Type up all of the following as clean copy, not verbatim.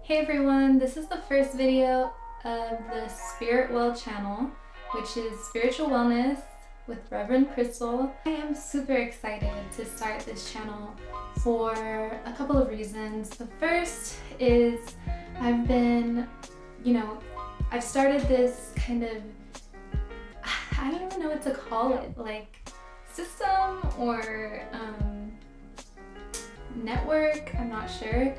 Hey everyone, this is the first video of the Spirit Well channel, which is spiritual wellness with Reverend Crystal. I am super excited to start this channel for a couple of reasons. The first is I've been, I've started this kind of, I don't even know what to call it, like system or network, I'm not sure.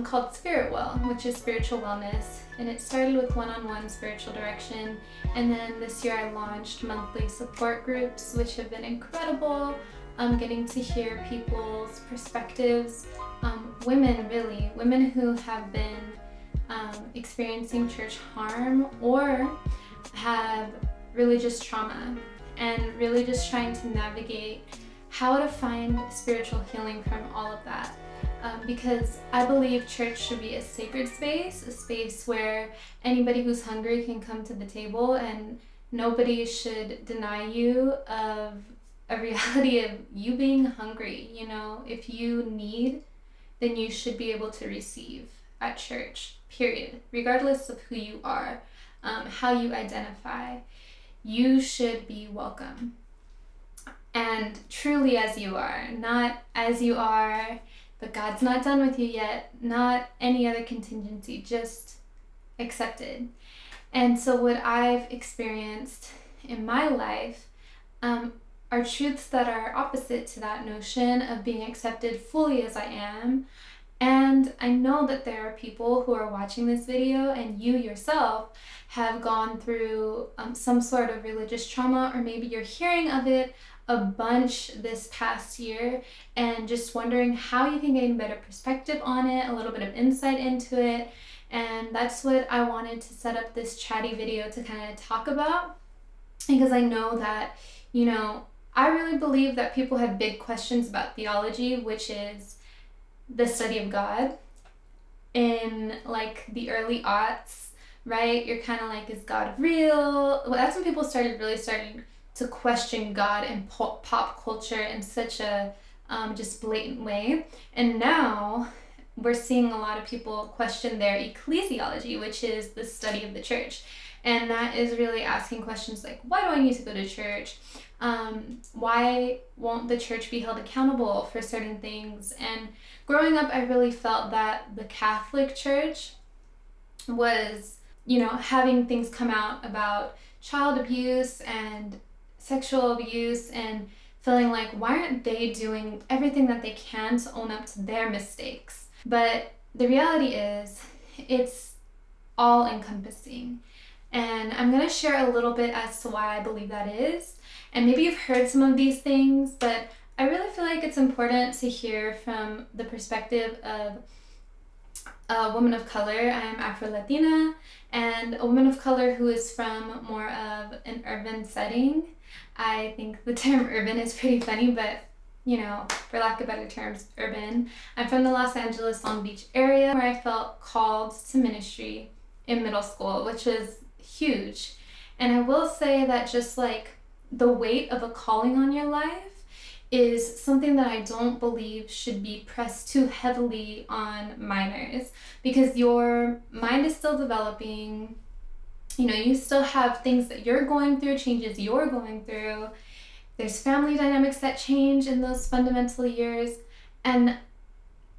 Called Spirit Well, which is spiritual wellness, and it started with one-on-one spiritual direction, and then this year I launched monthly support groups, which have been incredible. Getting to hear people's perspectives, women who have been experiencing church harm or have religious trauma, and really just trying to navigate how to find spiritual healing from all of that. Because I believe church should be a sacred space, a space where anybody who's hungry can come to the table, and nobody should deny you of a reality of you being hungry. If you need, then you should be able to receive at church, period. Regardless of who you are, how you identify, you should be welcome. And truly as you are, not as you are, but God's not done with you yet, not any other contingency, just accepted. And so what I've experienced in my life are truths that are opposite to that notion of being accepted fully as I am. And I know that there are people who are watching this video, and you yourself have gone through some sort of religious trauma, or maybe you're hearing of it a bunch this past year and just wondering how you can gain better perspective on it, a little bit of insight into it. And that's what I wanted to set up this chatty video to kind of talk about, because I know that, I really believe that people have big questions about theology, which is the study of God. In like the early aughts, right? You're kind of like, is God real? Well, that's when people started to question God and pop culture in such a just blatant way. And now we're seeing a lot of people question their ecclesiology, which is the study of the church. And that is really asking questions like, why do I need to go to church? Why won't the church be held accountable for certain things? And growing up, I really felt that the Catholic Church was, having things come out about child abuse and sexual abuse, and feeling like, why aren't they doing everything that they can to own up to their mistakes? But the reality is, it's all encompassing. And I'm going to share a little bit as to why I believe that is. And maybe you've heard some of these things, but I really feel like it's important to hear from the perspective of a woman of color. I am Afro-Latina, and a woman of color who is from more of an urban setting. I think the term urban is pretty funny, but for lack of better terms, urban. I'm from the Los Angeles, Long Beach area, where I felt called to ministry in middle school, which was huge. And I will say that just like the weight of a calling on your life is something that I don't believe should be pressed too heavily on minors, because your mind is still developing. You still have things that you're going through, changes you're going through. There's family dynamics that change in those fundamental years. And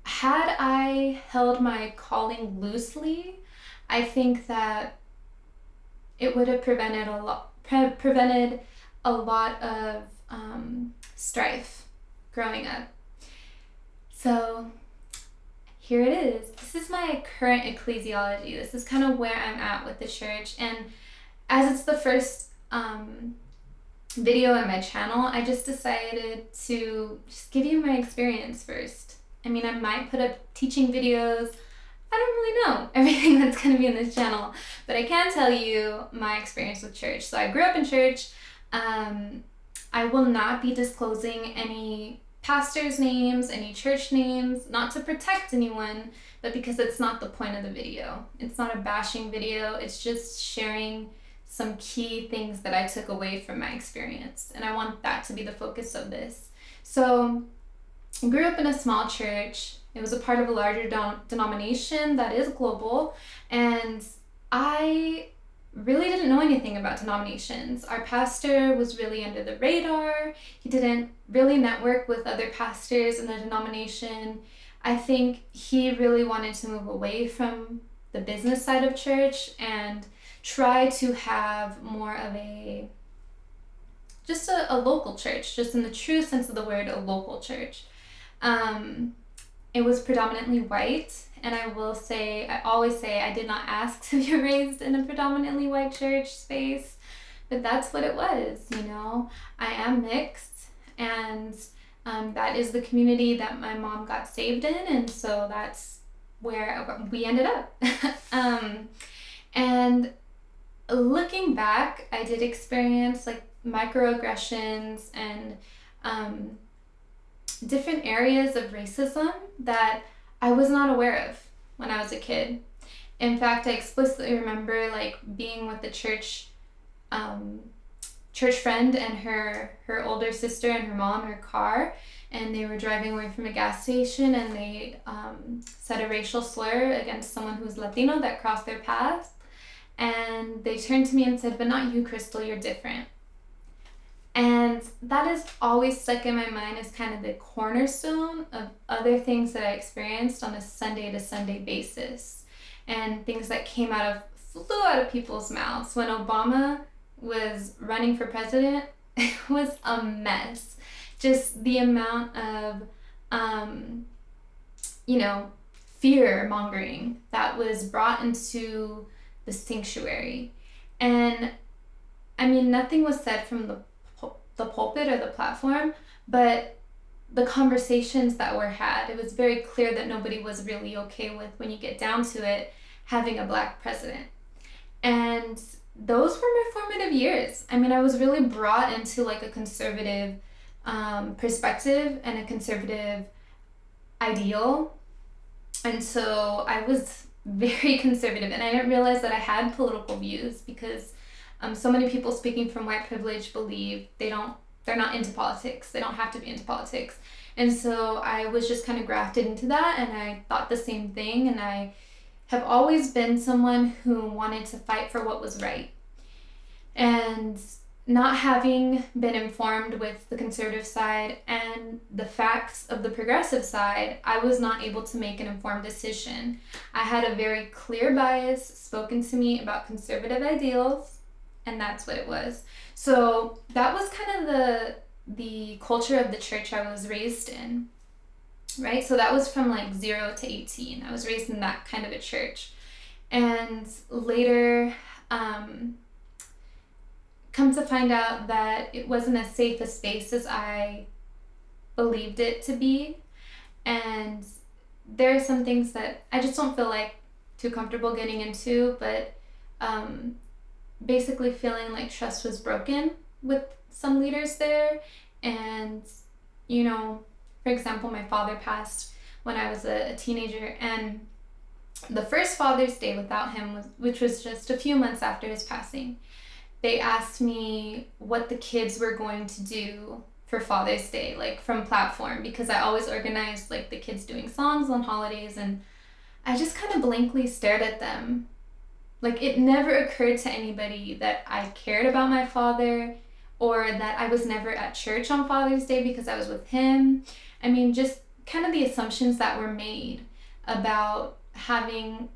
had I held my calling loosely, I think that it would have prevented a lot of strife growing up. So here it is. This is my current ecclesiology. This is kind of where I'm at with the church. And as it's the first video on my channel, I just decided to just give you my experience first. I mean, I might put up teaching videos. I don't really know everything that's going to be in this channel, but I can tell you my experience with church. So I grew up in church. I will not be disclosing any pastors' names, any church names, not to protect anyone, but because it's not the point of the video. It's not a bashing video. It's just sharing some key things that I took away from my experience. And I want that to be the focus of this. So I grew up in a small church It was a part of a larger denomination that is global, and I really didn't know anything about denominations. Our pastor was really under the radar. He didn't really network with other pastors in the denomination. I think he really wanted to move away from the business side of church and try to have more of just a local church, just in the true sense of the word, a local church. It was predominantly white, and I always say I did not ask to be raised in a predominantly white church space, but that's what it was, you know. I am mixed, and that is the community that my mom got saved in, and so that's where we ended up. And looking back, I did experience like microaggressions and different areas of racism that I was not aware of when I was a kid. In fact, I explicitly remember like being with the church friend and her older sister and her mom in her car, and they were driving away from a gas station, and they said a racial slur against someone who was Latino that crossed their path, and they turned to me and said, "But not you, Crystal, you're different." And that has always stuck in my mind as kind of the cornerstone of other things that I experienced on a Sunday to Sunday basis, and things that flew out of people's mouths. When Obama was running for president, it was a mess. Just the amount of, fear mongering that was brought into the sanctuary. And I mean, nothing was said from the pulpit or the platform, but the conversations that were had, it was very clear that nobody was really okay with, when you get down to it, having a Black president. And those were my formative years. I mean, I was really brought into like a conservative perspective and a conservative ideal. And so I was very conservative, and I didn't realize that I had political views, because so many people speaking from white privilege believe they're not into politics. They don't have to be into politics. And so I was just kind of grafted into that, and I thought the same thing, and I have always been someone who wanted to fight for what was right. And not having been informed with the conservative side and the facts of the progressive side, I was not able to make an informed decision. I had a very clear bias spoken to me about conservative ideals, and that's what it was. So that was kind of the culture of the church I was raised in, right? So that was from like 0 to 18. I was raised in that kind of a church. And later, come to find out that it wasn't as safe a space as I believed it to be. And there are some things that I just don't feel like too comfortable getting into, but basically feeling like trust was broken with some leaders there. And, for example, my father passed when I was a teenager, and the first Father's Day without him, which was just a few months after his passing, they asked me what the kids were going to do for Father's Day, like from platform, because I always organized like the kids doing songs on holidays, and I just kind of blankly stared at them. Like, it never occurred to anybody that I cared about my father, or that I was never at church on Father's Day because I was with him. I mean, just kind of the assumptions that were made about having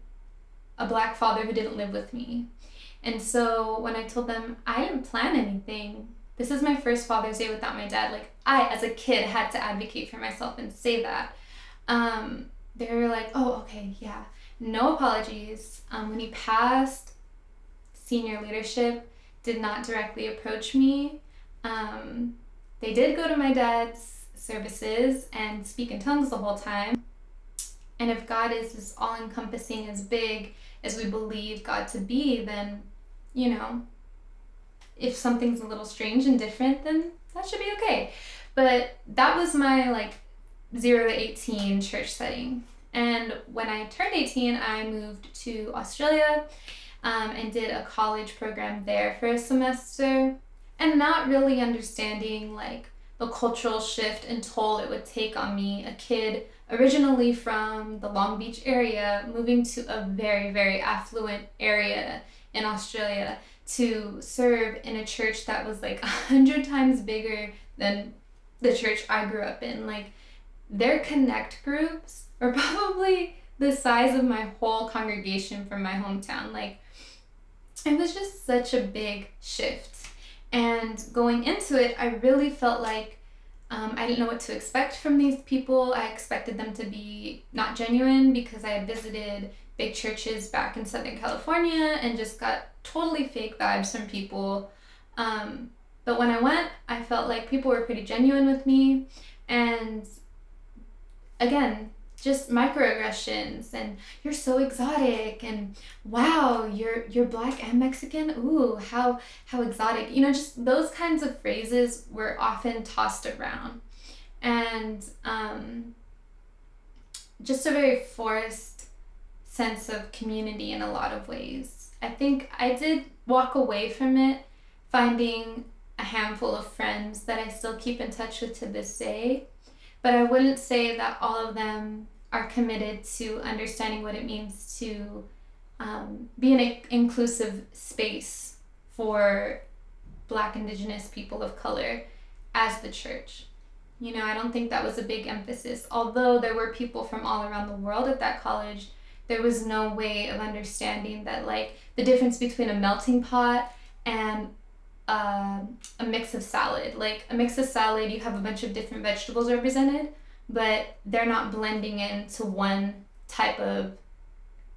a Black father who didn't live with me. And so when I told them I didn't plan anything, this is my first Father's Day without my dad, like I, as a kid, had to advocate for myself and say that. They were like, oh, okay, yeah, no apologies. When he passed, senior leadership did not directly approach me. They did go to my dad's services and speak in tongues the whole time. And if God is as all-encompassing, as big as we believe God to be, then, if something's a little strange and different, then that should be okay. But that was my 0 to 18 church setting. And when I turned 18, I moved to Australia and did a college program there for a semester, and not really understanding the cultural shift and toll it would take on me, a kid originally from the Long Beach area, moving to a very, very affluent area in Australia to serve in a church that was like 100 times bigger than the church I grew up in. Like, their connect groups are probably the size of my whole congregation from my hometown. Like, it was just such a big shift. And going into it, I really felt like I didn't know what to expect from these people. I expected them to be not genuine because I had visited big churches back in Southern California and just got totally fake vibes from people. But when I went, I felt like people were pretty genuine with me. And again, just microaggressions and you're so exotic and wow, you're black and Mexican. Ooh, how exotic. You know, just those kinds of phrases were often tossed around. And just a very forced sense of community in a lot of ways. I think I did walk away from it finding a handful of friends that I still keep in touch with to this day. But I wouldn't say that all of them are committed to understanding what it means to be an inclusive space for Black, Indigenous people of color as the church. You know, I don't think that was a big emphasis. Although there were people from all around the world at that college, there was no way of understanding that, like, the difference between a melting pot and a mix of salad. Like, a mix of salad, you have a bunch of different vegetables represented, but they're not blending into one type of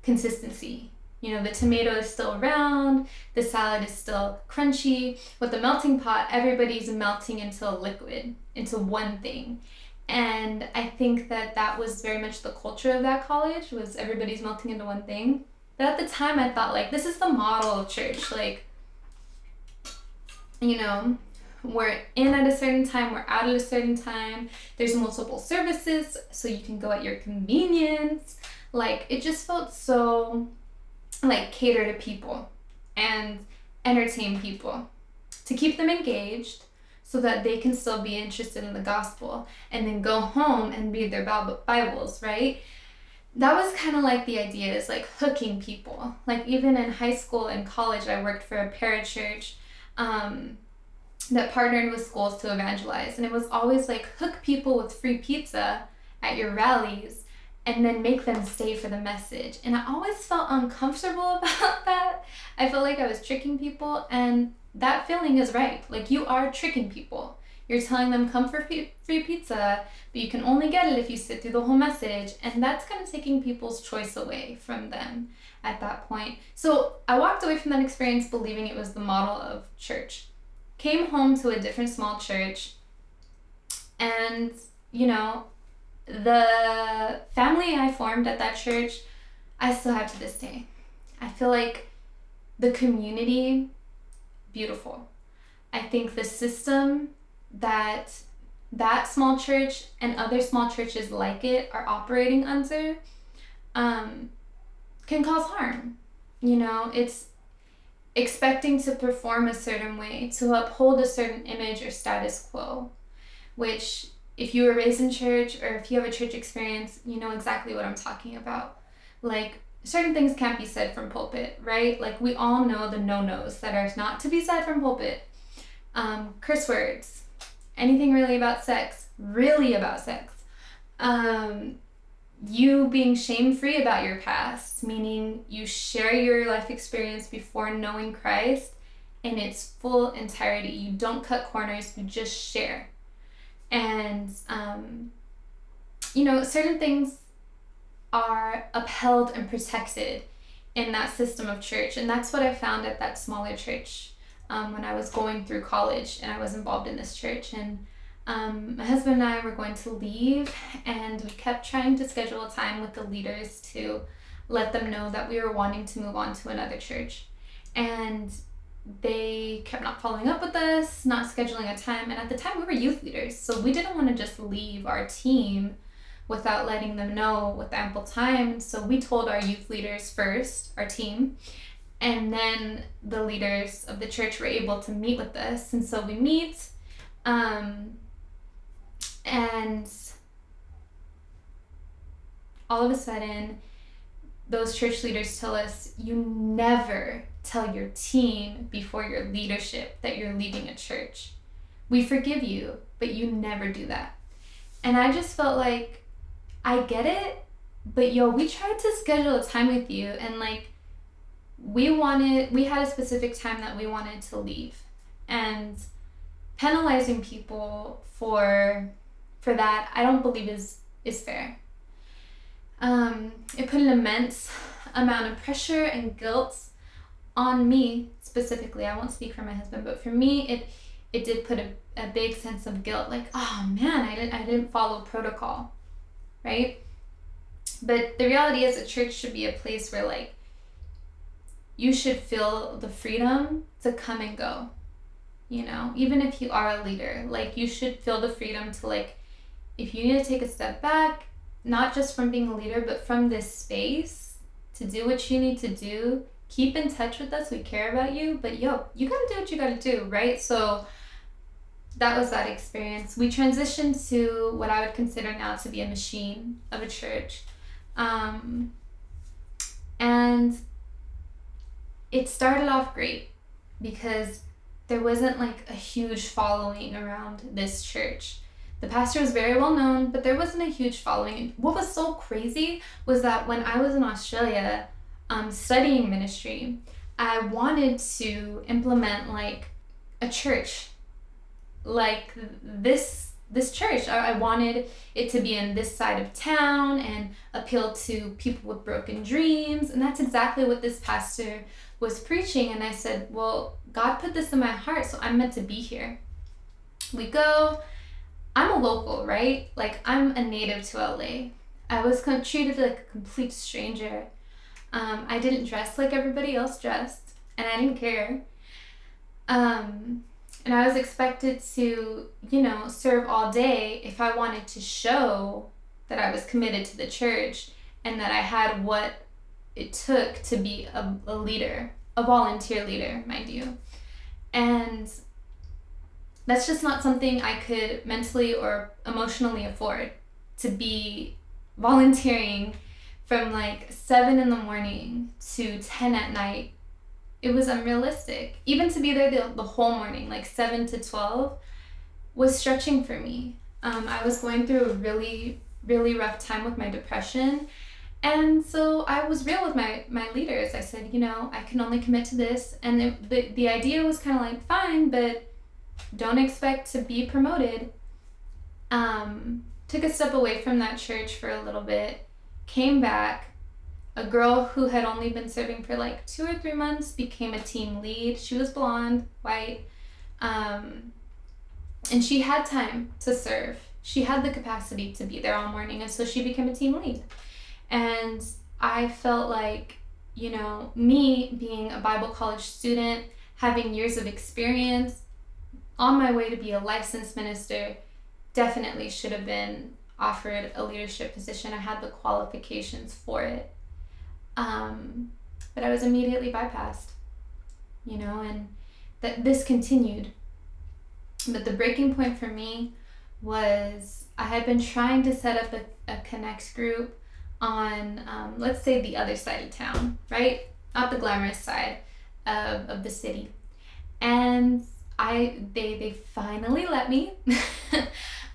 consistency. You know, the tomato is still round, the salad is still crunchy. With the melting pot, everybody's melting into a liquid, into one thing. And I think that that was very much the culture of that college, was everybody's melting into one thing. But at the time, I thought, like, this is the model of church. Like, you know, we're in at a certain time, we're out at a certain time, there's multiple services, so you can go at your convenience. Like, it just felt so, like, cater to people and entertain people to keep them engaged so that they can still be interested in the gospel and then go home and read their Bibles, right? That was kind of like the idea, is like hooking people. Like, even in high school and college, I worked for a parachurch that partnered with schools to evangelize. And it was always like, hook people with free pizza at your rallies and then make them stay for the message. And I always felt uncomfortable about that. I felt like I was tricking people, and that feeling is right. Like, you are tricking people. You're telling them, come for free pizza, but you can only get it if you sit through the whole message. And that's kind of taking people's choice away from them at that point. So I walked away from that experience believing it was the model of church. Came home to a different small church, and, you know, the family I formed at that church, I still have to this day. I feel like the community, beautiful. I think the system that small church and other small churches like it are operating under can cause harm. You know, it's expecting to perform a certain way, to uphold a certain image or status quo, which, if you were raised in church or if you have a church experience, you know exactly what I'm talking about. Like, certain things can't be said from pulpit, right? Like, we all know the no-nos that are not to be said from pulpit. Curse words, anything really about sex, you being shame-free about your past, meaning you share your life experience before knowing Christ in its full entirety. You don't cut corners, you just share. And, you know, certain things are upheld and protected in that system of church. And that's what I found at that smaller church when I was going through college and I was involved in this church. And my husband and I were going to leave, and we kept trying to schedule a time with the leaders to let them know that we were wanting to move on to another church. And they kept not following up with us, not scheduling a time. And at the time, we were youth leaders, so we didn't want to just leave our team without letting them know with ample time. So we told our youth leaders first, our team, and then the leaders of the church were able to meet with us. And so we meet, and all of a sudden, those church leaders tell us, you never tell your team before your leadership that you're leaving a church. We forgive you, but you never do that. And I just felt like, I get it, but we tried to schedule a time with you, and like, we had a specific time that we wanted to leave. And penalizing people for that, I don't believe is fair. It put an immense amount of pressure and guilt on me specifically. I won't speak for my husband, but for me, it did put a big sense of guilt, like, oh man, I didn't follow protocol, right? But the reality is, a church should be a place where like, you should feel the freedom to come and go, even if you are a leader. Like, you should feel the freedom to, like, if you need to take a step back, not just from being a leader, but from this space, to do what you need to do. Keep in touch with us, we care about you, but you gotta do what you gotta do, right? So that was that experience. We transitioned to what I would consider now to be a machine of a church. And it started off great because there wasn't like a huge following around this church. The pastor was very well known, but there wasn't a huge following. And what was so crazy was that when I was in Australia studying ministry, I wanted to implement like a church, like this church. I wanted it to be in this side of town and appeal to people with broken dreams. And that's exactly what this pastor was preaching. And I said, well, God put this in my heart, so I'm meant to be here. We go. I'm a local, right? Like, I'm a native to LA. I was treated like a complete stranger. I didn't dress like everybody else dressed, and I didn't care. And I was expected to, serve all day if I wanted to show that I was committed to the church and that I had what it took to be a leader, a volunteer leader, mind you. And that's just not something I could mentally or emotionally afford, to be volunteering from like 7 a.m. to 10 p.m. It was unrealistic. Even to be there the whole morning, like 7 to 12, was stretching for me. I was going through a really, really rough time with my depression. And so I was real with my leaders. I said, I can only commit to this. And the idea was kind of like, fine, but don't expect to be promoted. Took a step away from that church for a little bit, came back. A girl who had only been serving for like 2 or 3 months became a team lead. She was blonde, white, and she had time to serve. She had the capacity to be there all morning, and so she became a team lead. And I felt like, me being a Bible college student, having years of experience, on my way to be a licensed minister, definitely should have been offered a leadership position. I had the qualifications for it. But I was immediately bypassed, and this continued. But the breaking point for me was I had been trying to set up a Connect group on, let's say, the other side of town, right? Not the glamorous side of the city. And they finally let me.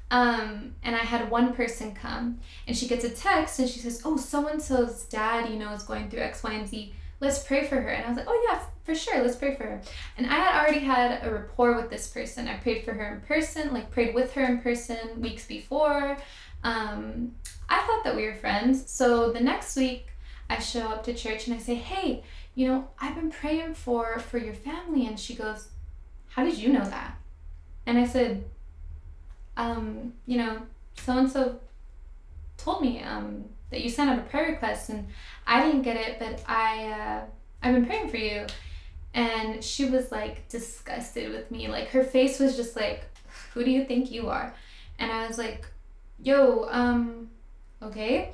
And I had one person come, and she gets a text and she says, oh, so-and-so's dad, is going through X, Y, and Z. Let's pray for her. And I was like, oh yeah, for sure, let's pray for her. And I had already had a rapport with this person. I prayed for her in person, prayed with her in person weeks before. I thought that we were friends. So the next week I show up to church and I say, hey, I've been praying for your family. And she goes, how did you know that? And I said, so-and-so told me that you sent out a prayer request, and I didn't get it, but I've been praying for you. And she was like disgusted with me. Like, her face was just like, who do you think you are? And I was like, yo, okay.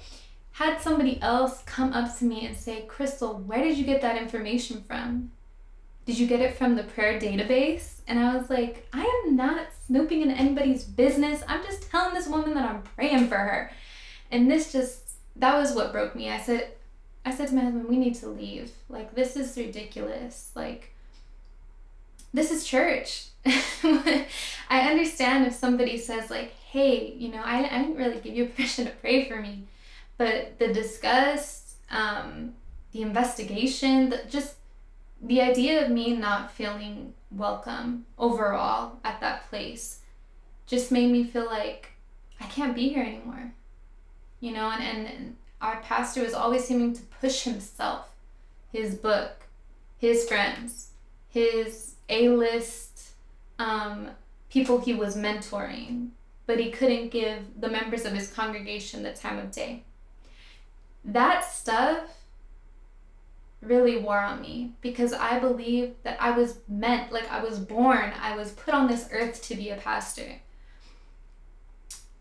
Had somebody else come up to me and say, Crystal, where did you get that information from? Did you get it from the prayer database? And I was like, I am not snooping into anybody's business. I'm just telling this woman that I'm praying for her. And this just that was what broke me. I said to my husband, we need to leave. Like, this is ridiculous. Like, this is church. I understand if somebody says, like, hey, you know, I didn't really give you permission to pray for me. But the disgust, the investigation, just the idea of me not feeling welcome overall at that place just made me feel like I can't be here anymore. You know, and our pastor was always seeming to push himself, his book, his friends, his A-list people he was mentoring, but he couldn't give the members of his congregation the time of day. That stuff really wore on me, because I believe that I was meant, like I was born, I was put on this earth to be a pastor.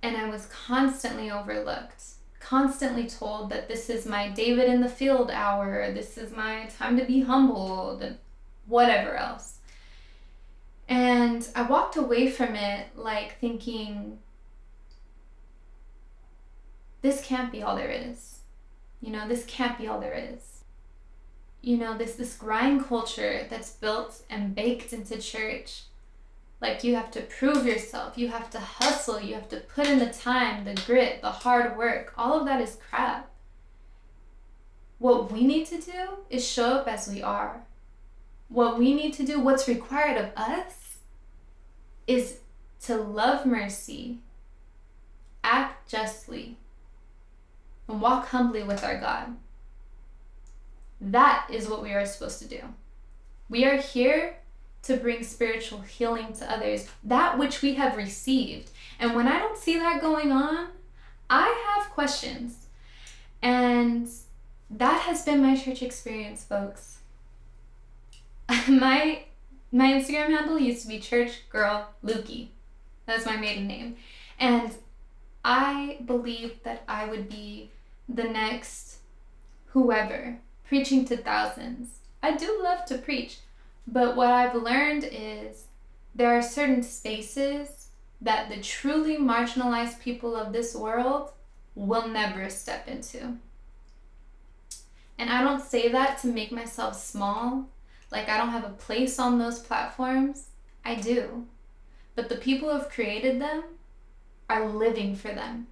And I was constantly overlooked, constantly told that this is my David in the field hour, this is my time to be humbled, and whatever else. And I walked away from it like thinking, this can't be all there is. You know, this can't be all there is. You know, this grind culture that's built and baked into church. Like, you have to prove yourself, you have to hustle, you have to put in the time, the grit, the hard work. All of that is crap. What we need to do is show up as we are. What we need to do, what's required of us, is to love mercy, act justly, and walk humbly with our God. That is what we are supposed to do. We are here to bring spiritual healing to others, that which we have received. And when I don't see that going on, I have questions. And that has been my church experience, folks. My Instagram handle used to be Church Girl Lukey. That's my maiden name. And I believed that I would be the next whoever, preaching to thousands. I do love to preach, but what I've learned is there are certain spaces that the truly marginalized people of this world will never step into. And I don't say that to make myself small, like I don't have a place on those platforms. I do. But the people who have created them are living for them.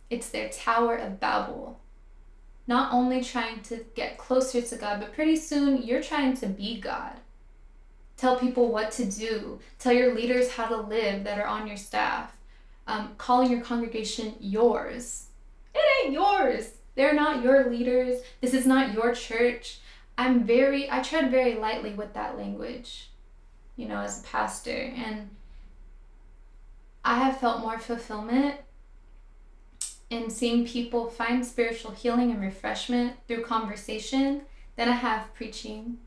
It's their Tower of Babel. Not only trying to get closer to God, but pretty soon you're trying to be God. Tell people what to do. Tell your leaders how to live that are on your staff. Calling your congregation yours. It ain't yours. They're not your leaders. This is not your church. I tread very lightly with that language, you know, as a pastor. And I have felt more fulfillment in seeing people find spiritual healing and refreshment through conversation than I have preaching.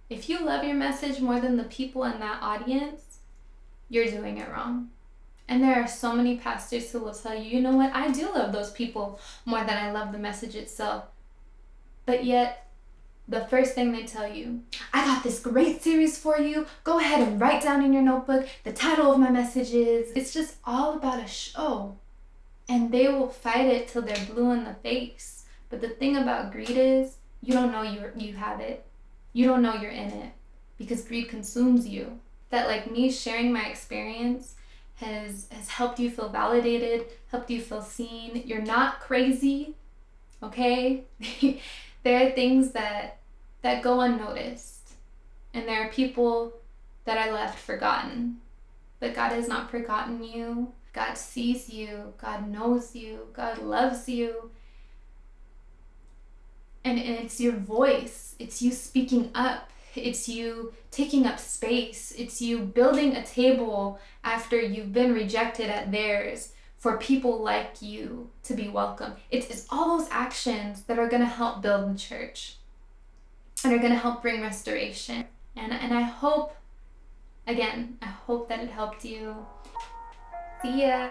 If you love your message more than the people in that audience, you're doing it wrong. And there are so many pastors who will tell you, you know what, I do love those people more than I love the message itself. But yet, the first thing they tell you, I got this great series for you. Go ahead and write down in your notebook the title of my message is. It's just all about a show. And they will fight it till they're blue in the face. But the thing about greed is, you don't know you have it. You don't know you're in it. Because greed consumes you. That, like me sharing my experience has helped you feel validated, helped you feel seen. You're not crazy, okay? There are things that go unnoticed. And there are people that are left forgotten. But God has not forgotten you. God sees you. God knows you. God loves you. And it's your voice. It's you speaking up. It's you taking up space. It's you building a table after you've been rejected at theirs for people like you to be welcome. It's all those actions that are going to help build the church and are going to help bring restoration. And I hope, again, I hope that it helped you. See ya.